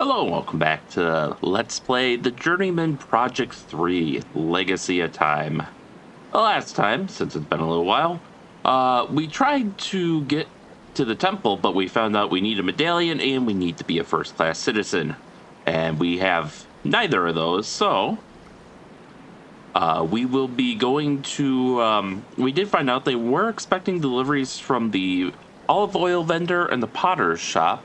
Hello, welcome back to Let's Play the Journeyman Project 3 Legacy of Time. Last time, since it's been a little while, we tried to get to the temple, but we found out we need a medallion and we need to be a first-class citizen. And we have neither of those, so we will be going to... we did find out they were expecting deliveries from the olive oil vendor and the potter's shop.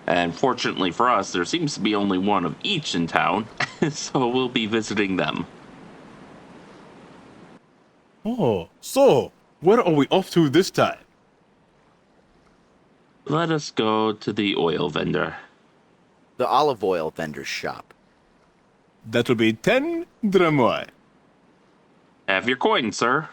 And fortunately for us, there seems to be only one of each in town, so we'll be visiting them. Oh, so, where are we off to this time? Let us go to the oil vendor. The olive oil vendor's shop. That'll be 10 dramois. Have your coin, sir.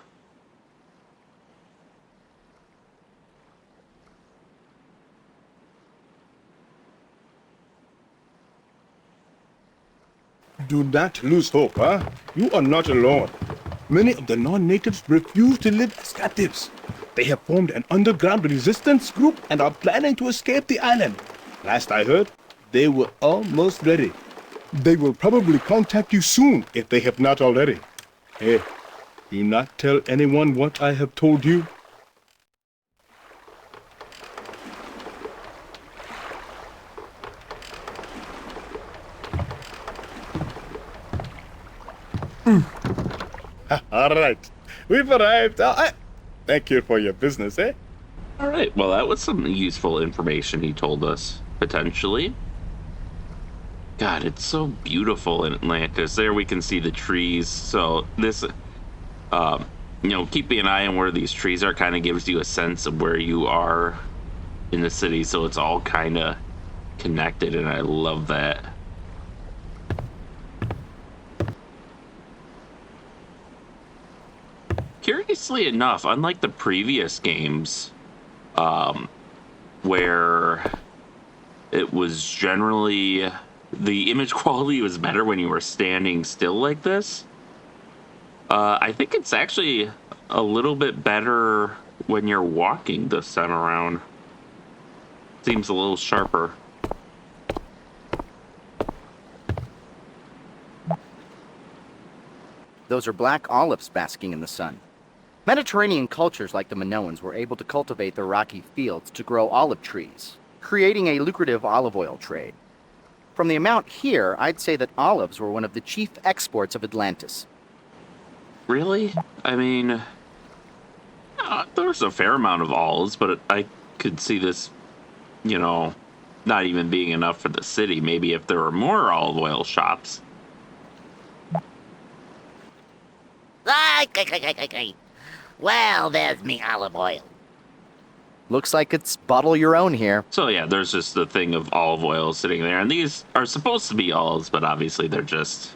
Do not lose hope, huh? You are not alone. Many of the non-natives refuse to live as captives. They have formed an underground resistance group and are planning to escape the island. Last I heard, they were almost ready. They will probably contact you soon if they have not already. Hey, do not tell anyone what I have told you. All right, we've arrived. Thank you for your business, eh? All right, well, that was some useful information he told us, potentially. God, it's so beautiful in Atlantis. There we can see the trees. So this, keeping an eye on where these trees are kind of gives you a sense of where you are in the city. So it's all kind of connected, and I love that. Curiously enough, unlike the previous games, where it was generally the image quality was better when you were standing still like this, I think it's actually a little bit better when you're walking this time around. Seems a little sharper. Those are black olives basking in the sun. Mediterranean cultures like the Minoans were able to cultivate their rocky fields to grow olive trees, creating a lucrative olive oil trade. From the amount here, I'd say that olives were one of the chief exports of Atlantis. Really? I mean, there's a fair amount of olives, but I could see this, not even being enough for the city. Maybe if there were more olive oil shops. Well, there's me olive oil. Looks like it's bottle your own here. So yeah, there's just the thing of olive oil sitting there, and these are supposed to be olives, but obviously they're just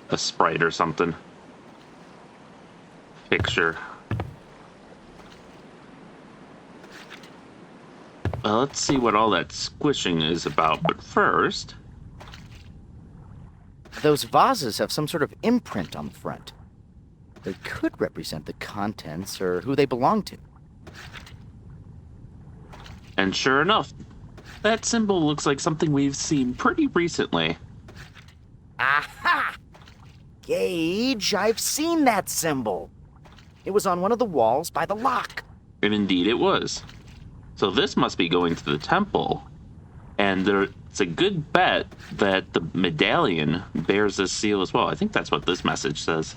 a Sprite or something. Picture. Well, let's see what all that squishing is about, but first... Those vases have some sort of imprint on the front. They could represent the contents or who they belong to. And sure enough, that symbol looks like something we've seen pretty recently. Aha! Gage, I've seen that symbol. It was on one of the walls by the lock. And indeed it was. So this must be going to the temple. And it's a good bet that the medallion bears this seal as well. I think that's what this message says.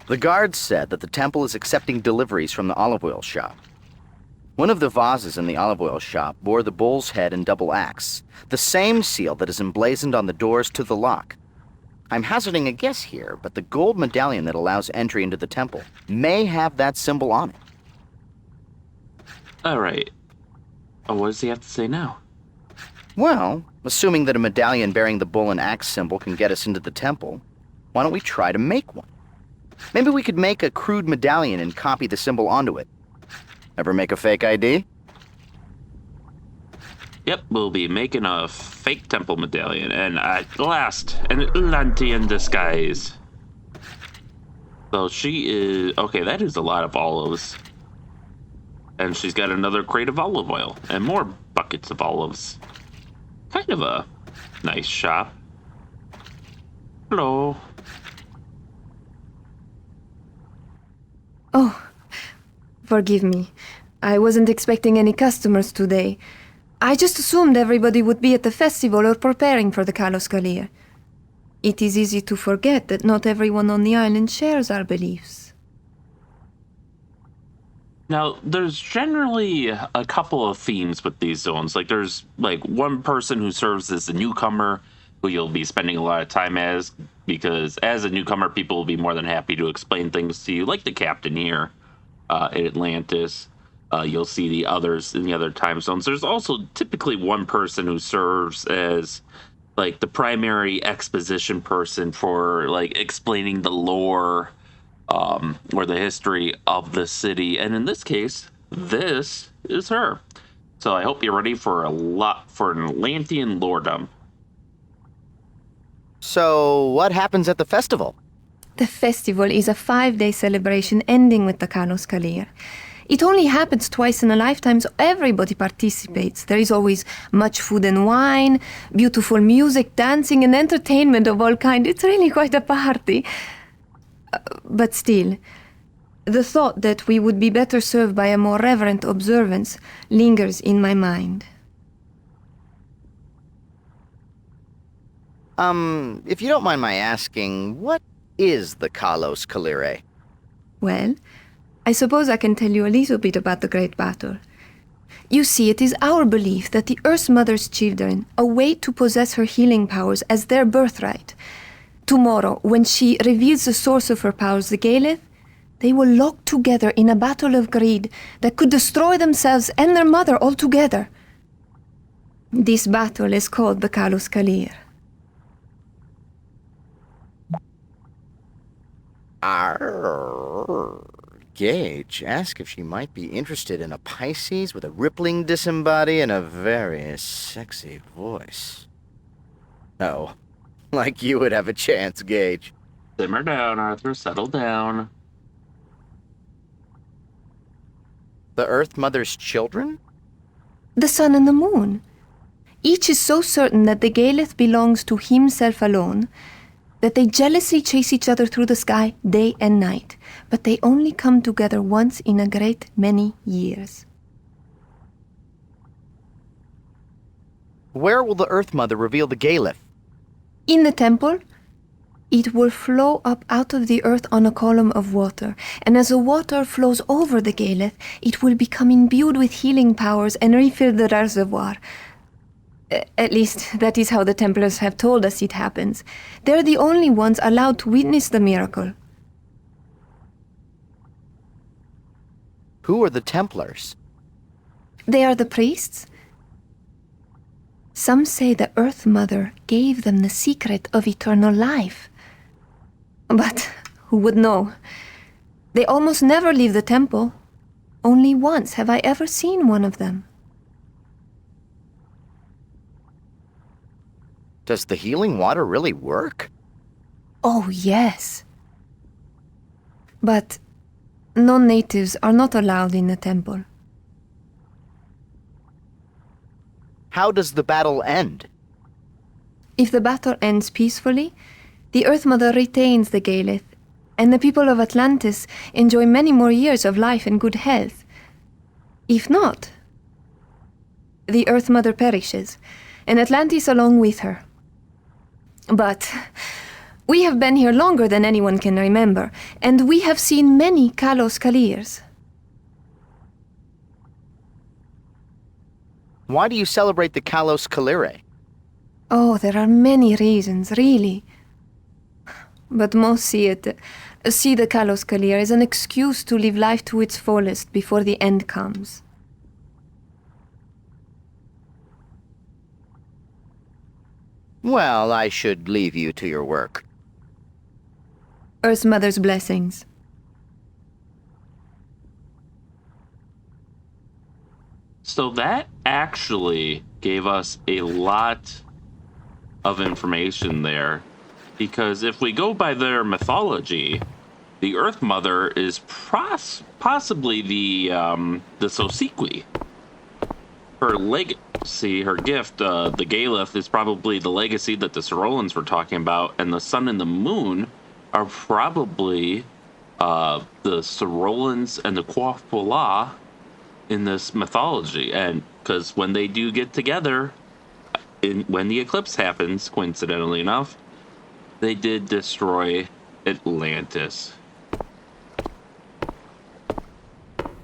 The guards said that the temple is accepting deliveries from the olive oil shop. One of the vases in the olive oil shop bore the bull's head and double axe, the same seal that is emblazoned on the doors to the lock. I'm hazarding a guess here, but the gold medallion that allows entry into the temple may have that symbol on it. All right. Oh, what does he have to say now? Well, assuming that a medallion bearing the bull and axe symbol can get us into the temple, why don't we try to make one? Maybe we could make a crude medallion and copy the symbol onto it. Ever make a fake ID? Yep, we'll be making a fake temple medallion, and at last, an Atlantean disguise. So she is... Okay, that is a lot of olives. And she's got another crate of olive oil, and more buckets of olives. Kind of a Nice shop. Hello. Oh, forgive me. I wasn't expecting any customers today. I just assumed everybody would be at the festival or preparing for the Kalos Kalir. It is easy to forget that not everyone on the island shares our beliefs. Now, there's generally a couple of themes with these zones. Like, there's like one person who serves as a newcomer who you'll be spending a lot of time as, because as a newcomer, people will be more than happy to explain things to you, like the captain here at Atlantis. You'll see the others in the other time zones. There's also typically one person who serves as like the primary exposition person for like explaining the lore or the history of the city. And in this case, this is her. So I hope you're ready for an Atlantean lore dump. So, what happens at the festival? The festival is a 5-day celebration ending with the Kalos Kalir. It only happens twice in a lifetime, so everybody participates. There is always much food and wine, beautiful music, dancing, and entertainment of all kinds. It's really quite a party. But still, the thought that we would be better served by a more reverent observance lingers in my mind. If you don't mind my asking, what is the Kalos Kalire? Well, I suppose I can tell you a little bit about the Great Battle. You see, it is our belief that the Earth Mother's children await to possess her healing powers as their birthright. Tomorrow, when she reveals the source of her powers, the Galeth, they will lock together in a battle of greed that could destroy themselves and their mother altogether. This battle is called the Kalos Kalir. Gage, ask if she might be interested in a Pisces with a rippling disembody and a very sexy voice. Oh, like you would have a chance, Gage. Simmer down, Arthur. Settle down. The Earth Mother's children? The sun and the moon. Each is so certain that the Galeth belongs to himself alone that they jealously chase each other through the sky day and night, but they only come together once in a great many years. Where will the Earth Mother reveal the Galeth? In the temple, it will flow up out of the earth on a column of water, and as the water flows over the Galeth, it will become imbued with healing powers and refill the reservoir. At least, that is how the Templars have told us it happens. They're the only ones allowed to witness the miracle. Who are the Templars? They are the priests. Some say the Earth Mother gave them the secret of eternal life. But who would know? They almost never leave the temple. Only once have I ever seen one of them. Does the healing water really work? Oh, yes. But non-natives are not allowed in the temple. How does the battle end? If the battle ends peacefully, the Earth Mother retains the Galeth, and the people of Atlantis enjoy many more years of life and good health. If not, the Earth Mother perishes, and Atlantis along with her. But we have been here longer than anyone can remember, and we have seen many Kalos Kalirs. Why do you celebrate the Kalos Kalire? Oh, there are many reasons, really. But most see the Kalos Kalir as an excuse to live life to its fullest before the end comes. Well, I should leave you to your work. Earth Mother's blessings. So that actually gave us a lot of information there, because if we go by their mythology, the Earth Mother is possibly the Sosequi. her legacy, her gift, the Galeth, is probably the legacy that the Sorolans were talking about, and the sun and the moon are probably the Sorolans and the Quathpola in this mythology. And because when they do get together, when the eclipse happens, coincidentally enough, they did destroy Atlantis.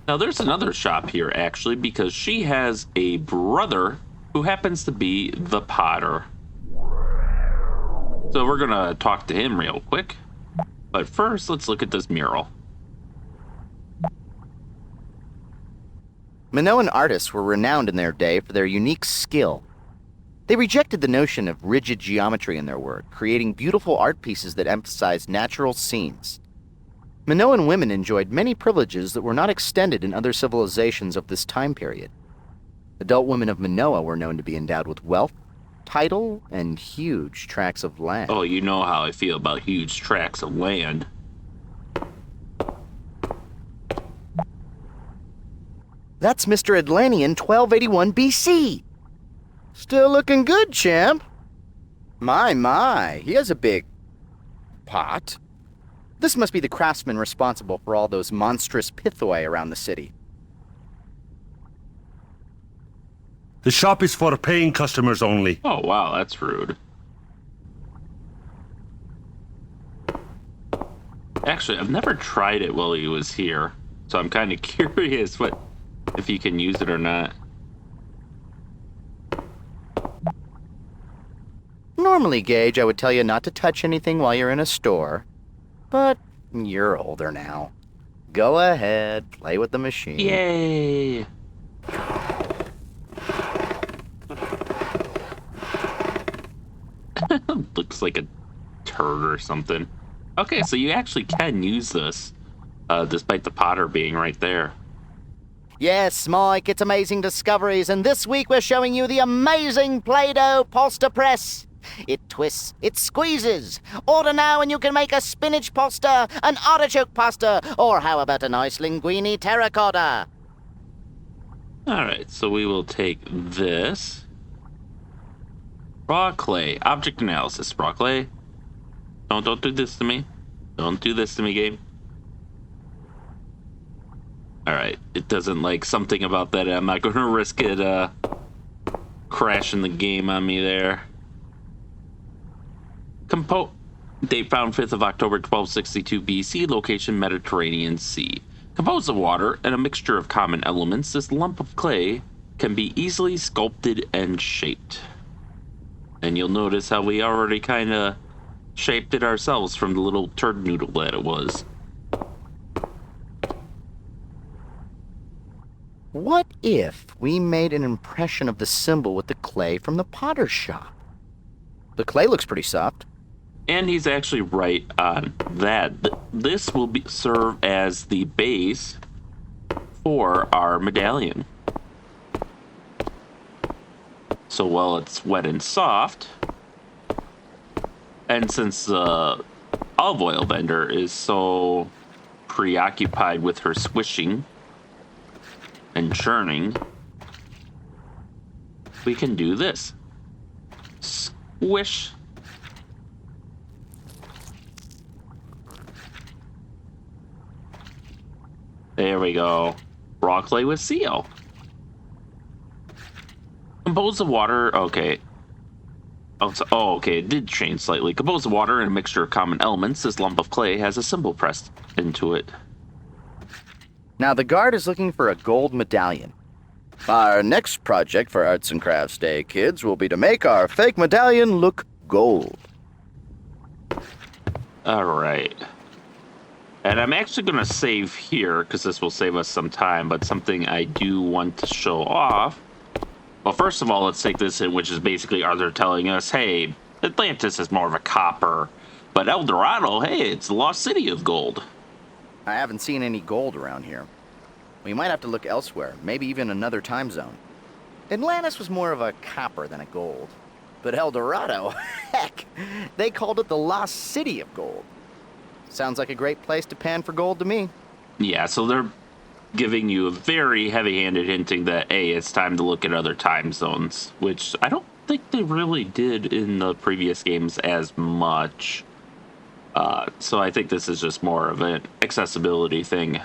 Now, there's another shop here, actually, because she has a brother who happens to be the Potter. So we're going to talk to him real quick. But first, let's look at this mural. Minoan artists were renowned in their day for their unique skill. They rejected the notion of rigid geometry in their work, creating beautiful art pieces that emphasized natural scenes. Minoan women enjoyed many privileges that were not extended in other civilizations of this time period. Adult women of Minoa were known to be endowed with wealth, title, and huge tracts of land. Oh, you know how I feel about huge tracts of land. That's Mr. Atlantean 1281 BC. Still looking good, champ. My, he has a big pot. This must be the craftsman responsible for all those monstrous pithoi around the city. The shop is for paying customers only. Oh, wow, that's rude. Actually, I've never tried it while he was here, so I'm kind of curious if you can use it or not. Normally, Gage, I would tell you not to touch anything while you're in a store. But you're older now. Go ahead, play with the machine. Yay! Looks like a turd or something. Okay, so you actually can use this, despite the Potter being right there. Yes, Mike, it's Amazing Discoveries, and this week we're showing you the amazing Play-Doh Poster Press. It twists, it squeezes. Order now and you can make a spinach pasta, an artichoke pasta, or how about a nice linguine terracotta? Alright, so we will take this. Raw clay. Object analysis. Raw clay. Don't do this to me. Don't do this to me, game. Alright, it doesn't like something about that. I'm not going to risk it crashing the game on me there. Date found 5th of October 1262 BC. Location Mediterranean Sea. Composed of water and a mixture of common elements, this lump of clay can be easily sculpted and shaped. And you'll notice how we already kind of shaped it ourselves from the little turd noodle that it was. What if we made an impression of the symbol with the clay from the potter's shop? The clay looks pretty soft. And he's actually right on that. This will serve as the base for our medallion. So while it's wet and soft, and since the olive oil vendor is so preoccupied with her swishing and churning, we can do this. Squish. There we go. Raw clay with seal. Composed of water. Okay. Okay. It did change slightly. Composed of water and a mixture of common elements, this lump of clay has a symbol pressed into it. Now the guard is looking for a gold medallion. Our next project for Arts and Crafts Day, kids, will be to make our fake medallion look gold. All right. And I'm actually going to save here because this will save us some time, but something I do want to show off. Well, first of all, let's take this in, which is basically Arthur telling us, hey, Atlantis is more of a copper, but El Dorado, hey, it's the lost city of gold. I haven't seen any gold around here. We might have to look elsewhere, maybe even another time zone. Atlantis was more of a copper than a gold. But El Dorado, heck, they called it the lost city of gold. Sounds like a great place to pan for gold to me. Yeah, so they're giving you a very heavy-handed hinting that, hey, it's time to look at other time zones, which I don't think they really did in the previous games as much. So I think this is just more of an accessibility thing.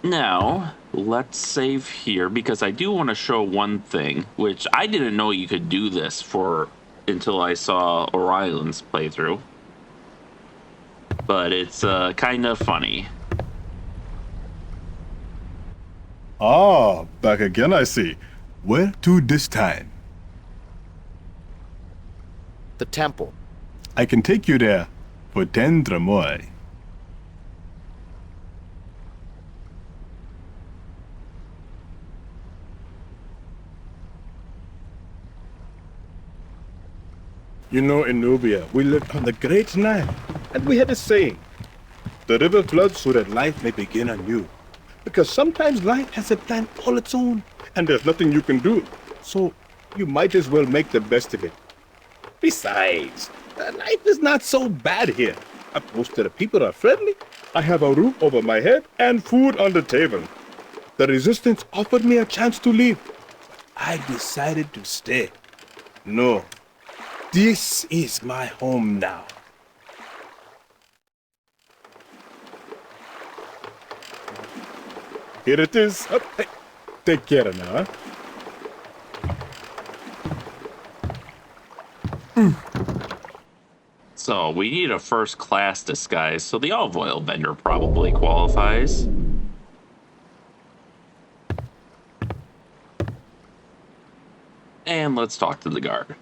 Now, let's save here, because I do want to show one thing, which I didn't know you could do this for until I saw Orion's playthrough. But it's kind of funny. Ah, back again, I see. Where to this time? The temple. I can take you there for 10 drachmae. You know, in Nubia, we lived on the Great Nile, and we had a saying, the river floods so that life may begin anew. Because sometimes life has a plan all its own, and there's nothing you can do. So you might as well make the best of it. Besides, life is not so bad here. Most of the people are friendly. I have a roof over my head and food on the table. The resistance offered me a chance to leave. I decided to stay. No, this is my home now. Here it is. Hey, take care now. So we need a first-class disguise, so the olive oil vendor probably qualifies. And let's talk to the guard.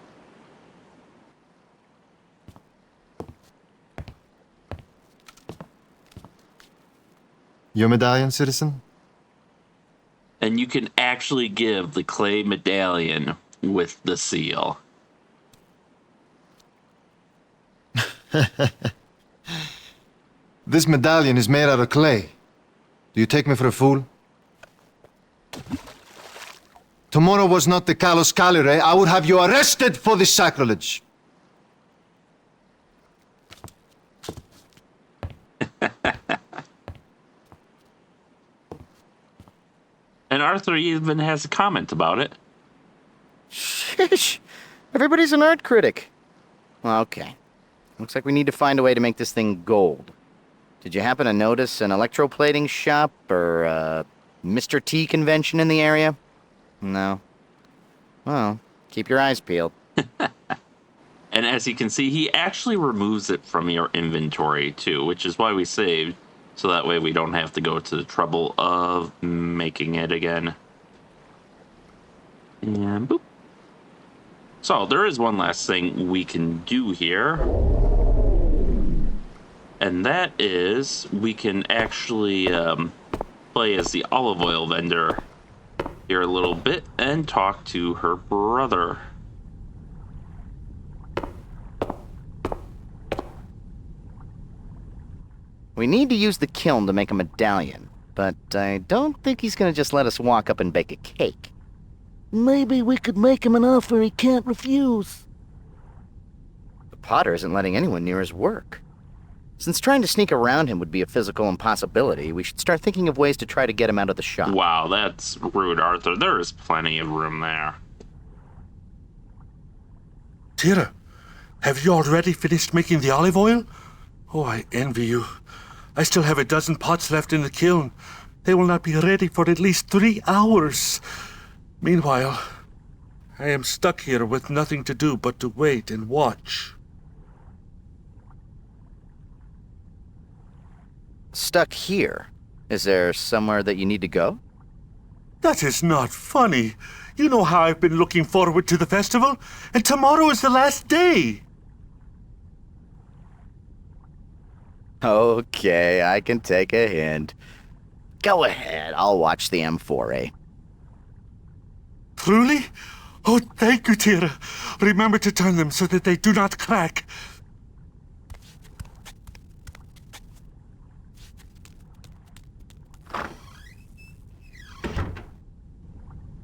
Your medallion, citizen? And you can actually give the clay medallion with the seal. This medallion is made out of clay. Do you take me for a fool? Tomorrow was not the Kalos Kalire. I would have you arrested for this sacrilege. And Arthur even has a comment about it. Shish! Everybody's an art critic. Okay. Looks like we need to find a way to make this thing gold. Did you happen to notice an electroplating shop or a Mr. T convention in the area? No. Well, keep your eyes peeled. And as you can see, he actually removes it from your inventory too, which is why we saved. So that way we don't have to go to the trouble of making it again. And boop. So there is one last thing we can do here. And that is we can actually play as the olive oil vendor here a little bit and talk to her brother. We need to use the kiln to make a medallion, but I don't think he's gonna just let us walk up and bake a cake. Maybe we could make him an offer he can't refuse. The potter isn't letting anyone near his work. Since trying to sneak around him would be a physical impossibility, we should start thinking of ways to try to get him out of the shop. Wow, that's rude, Arthur. There is plenty of room there. Tira, have you already finished making the olive oil? Oh, I envy you. I still have a dozen pots left in the kiln. They will not be ready for at least 3 hours. Meanwhile, I am stuck here with nothing to do but to wait and watch. Stuck here? Is there somewhere that you need to go? That is not funny. You know how I've been looking forward to the festival, and tomorrow is the last day. Okay, I can take a hint. Go ahead, I'll watch the M4A. Truly? Oh, thank you, Tira. Remember to turn them so that they do not crack.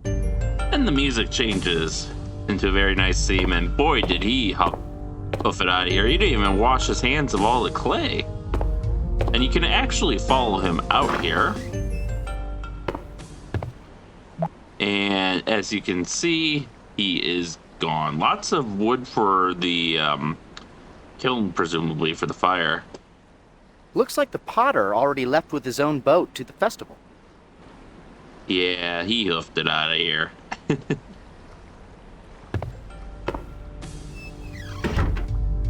And the music changes into a very nice theme, and boy, did he hoof it out of here. He didn't even wash his hands of all the clay. And you can actually follow him out here. And as you can see, he is gone. Lots of wood for the kiln, presumably for the fire. Looks like the potter already left with his own boat to the festival. Yeah, he hoofed it out of here.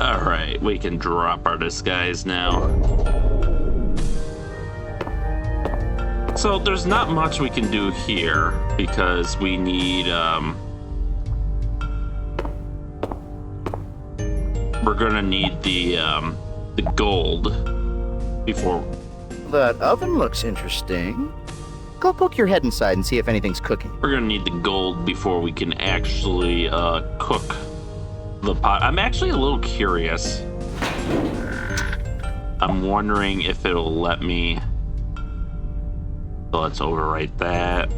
Alright, we can drop our disguise now. So there's not much we can do here because we need we're gonna need the gold before. That oven looks interesting. Go poke your head inside and see if anything's cooking. We're gonna need the gold before we can actually cook the pot. I'm actually a little curious. I'm wondering if it'll let me. So let's overwrite that.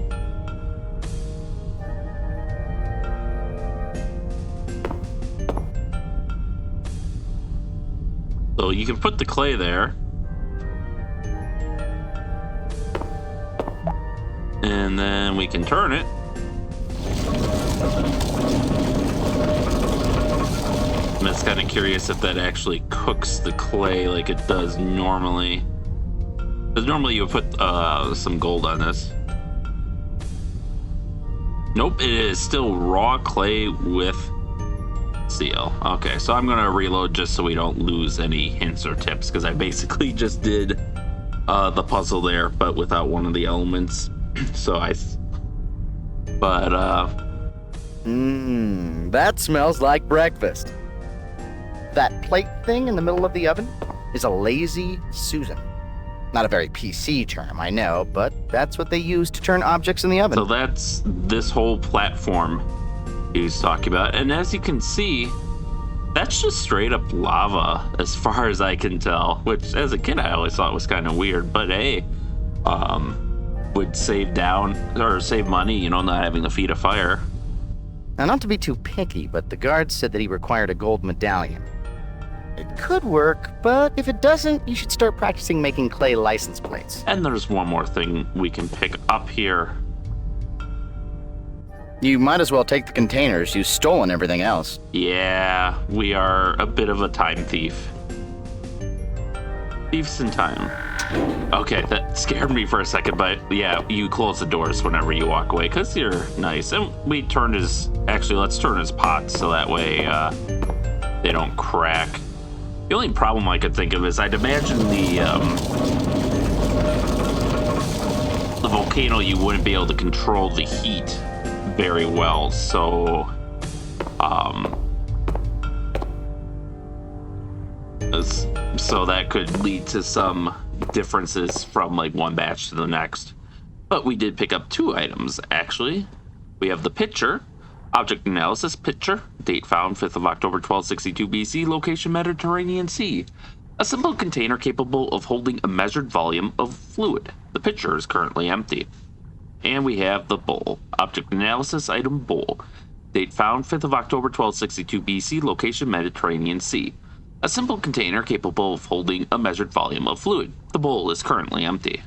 So you can put the clay there. And then we can turn it. I'm just kind of curious if that actually cooks the clay like it does normally. Because normally you would put some gold on this. Nope, it is still raw clay with seal. Okay, so I'm gonna reload just so we don't lose any hints or tips, because I basically just did the puzzle there, but without one of the elements. That smells like breakfast. That plate thing in the middle of the oven is a lazy Susan. Not a very PC term, I know, but that's what they use to turn objects in the oven. So that's this whole platform he was talking about. And as you can see, that's just straight up lava as far as I can tell, which as a kid I always thought was kind of weird, but hey, would save down or save money, you know, not having to feed a fire. Now, not to be too picky, but the guard said that he required a gold medallion. It could work, but if it doesn't, you should start practicing making clay license plates. And there's one more thing we can pick up here. You might as well take the containers. You've stolen everything else. Yeah, we are a bit of a time thief. Thieves in time. Okay, that scared me for a second, but yeah, you close the doors whenever you walk away, because you're nice. And we turned his... Actually, let's turn his pots so that way they don't crack. The only problem I could think of is I'd imagine the volcano, you wouldn't be able to control the heat very well, so so that could lead to some differences from like one batch to the next. But we did pick up 2 items, actually. We have the pitcher. Object analysis picture, date found 5th of October 1262 BC, location Mediterranean Sea. A simple container capable of holding a measured volume of fluid. The pitcher is currently empty. And we have the bowl. Object analysis item bowl. Date found 5th of October 1262 BC, location Mediterranean Sea. A simple container capable of holding a measured volume of fluid. The bowl is currently empty.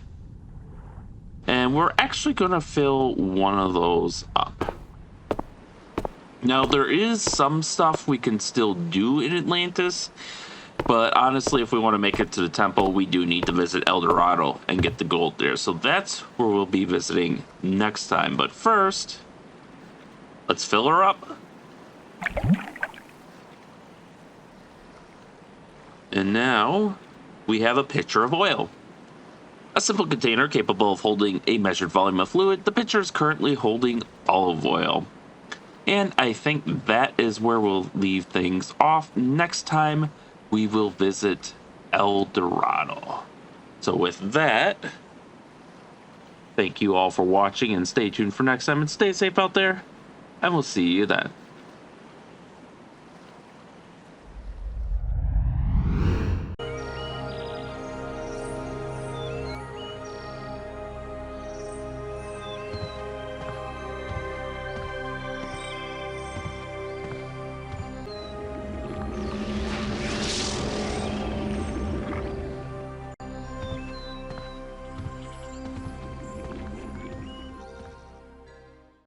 And we're actually going to fill one of those up. Now, there is some stuff we can still do in Atlantis, but honestly, if we want to make it to the temple, we do need to visit El Dorado and get the gold there. So that's where we'll be visiting next time. But first, let's fill her up. And now, we have a pitcher of oil. A simple container capable of holding a measured volume of fluid. The pitcher is currently holding olive oil. And I think that is where we'll leave things off. Next time, we will visit El Dorado. So with that, thank you all for watching and stay tuned for next time and stay safe out there. And we'll see you then.